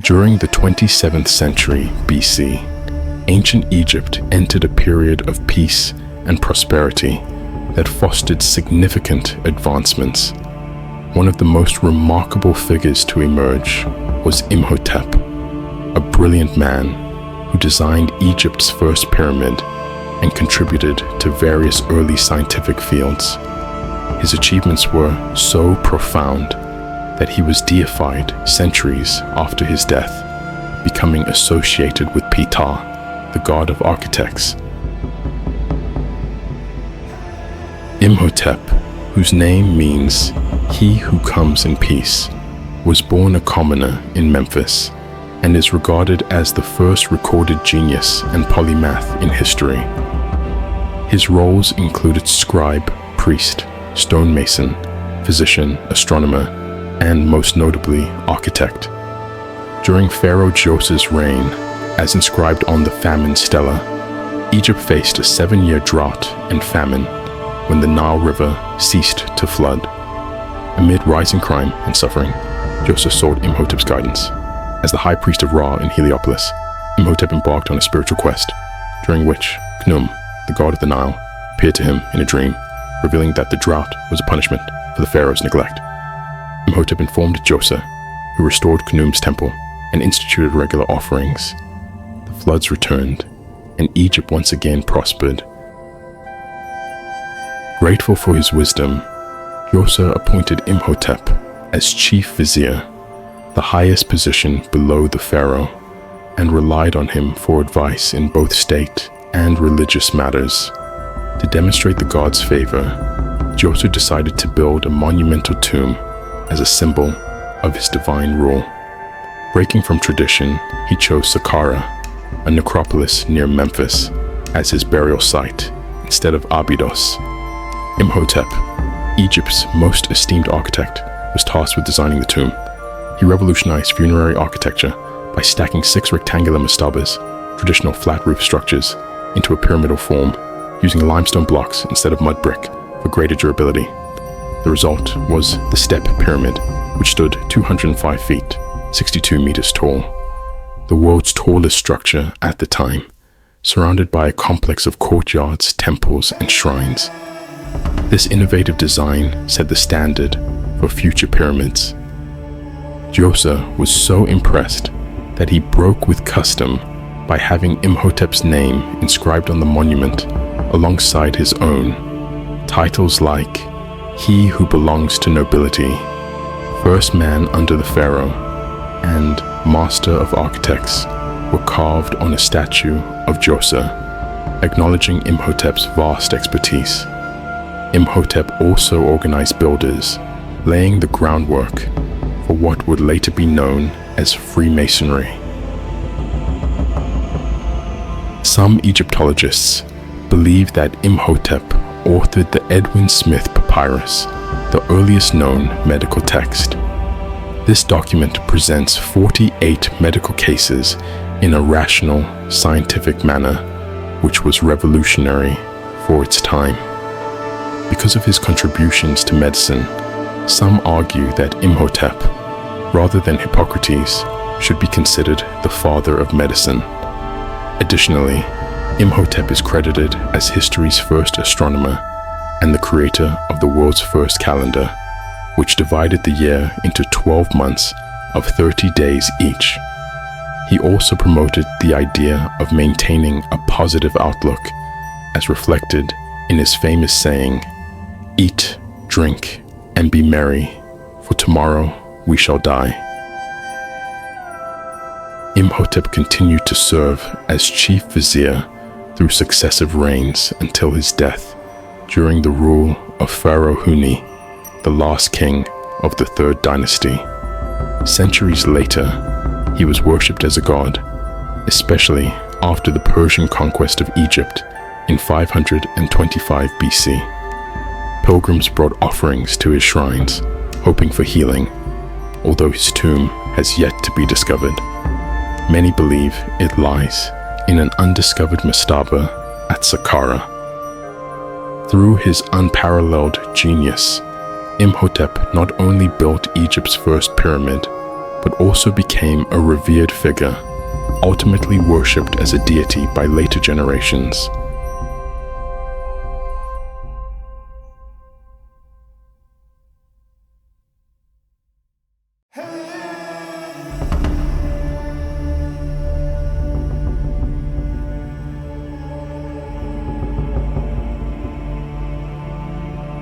During the 27th century BC, ancient Egypt entered a period of peace and prosperity that fostered significant advancements. One of the most remarkable figures to emerge was Imhotep, a brilliant man who designed Egypt's first pyramid and contributed to various early scientific fields. His achievements were so profound that he was deified centuries after his death, becoming associated with Ptah, the god of architects. Imhotep, whose name means "he who comes in peace," was born a commoner in Memphis and is regarded as the first recorded genius and polymath in history. His roles included scribe, priest, stonemason, physician, astronomer, and most notably, architect. During Pharaoh Djoser's reign, as inscribed on the Famine Stela, Egypt faced a 7-year drought and famine when the Nile River ceased to flood. Amid rising crime and suffering, Djoser sought Imhotep's guidance. As the high priest of Ra in Heliopolis, Imhotep embarked on a spiritual quest, during which Khnum, the god of the Nile, appeared to him in a dream, revealing that the drought was a punishment for the pharaoh's neglect. Imhotep informed Djoser, who restored Khnum's temple and instituted regular offerings. The floods returned, and Egypt once again prospered. Grateful for his wisdom, Djoser appointed Imhotep as chief vizier, the highest position below the pharaoh, and relied on him for advice in both state and religious matters. To demonstrate the god's favor, Djoser decided to build a monumental tomb as a symbol of his divine rule. Breaking from tradition, he chose Saqqara, a necropolis near Memphis, as his burial site instead of Abydos. Imhotep, Egypt's most esteemed architect, was tasked with designing the tomb. He revolutionized funerary architecture by stacking 6 rectangular mastabas, traditional flat roof structures, into a pyramidal form, using limestone blocks instead of mud brick for greater durability. The result was the Step Pyramid, which stood 205 feet, 62 meters tall, the world's tallest structure at the time, surrounded by a complex of courtyards, temples, and shrines. This innovative design set the standard for future pyramids. Djoser was so impressed that he broke with custom by having Imhotep's name inscribed on the monument alongside his own. Titles like "He who belongs to nobility," "First man under the pharaoh," and "Master of architects" were carved on a statue of Djoser, acknowledging Imhotep's vast expertise. Imhotep also organized builders, laying the groundwork for what would later be known as Freemasonry. Some Egyptologists believe that Imhotep authored the Edwin Smith Papyrus, the earliest known medical text. This document presents 48 medical cases in a rational, scientific manner, which was revolutionary for its time. Because of his contributions to medicine, some argue that Imhotep, rather than Hippocrates, should be considered the father of medicine. Additionally, Imhotep is credited as history's first astronomer and the creator of the world's first calendar, which divided the year into 12 months of 30 days each. He also promoted the idea of maintaining a positive outlook, as reflected in his famous saying, "Eat, drink, and be merry, for tomorrow we shall die." Imhotep continued to serve as chief vizier through successive reigns until his death during the rule of Pharaoh Huni, the last king of the 3rd dynasty. Centuries later, he was worshipped as a god, especially after the Persian conquest of Egypt in 525 BC. Pilgrims brought offerings to his shrines, hoping for healing, although his tomb has yet to be discovered. Many believe it lies in an undiscovered mastaba at Saqqara. Through his unparalleled genius, Imhotep not only built Egypt's first pyramid, but also became a revered figure, ultimately worshipped as a deity by later generations.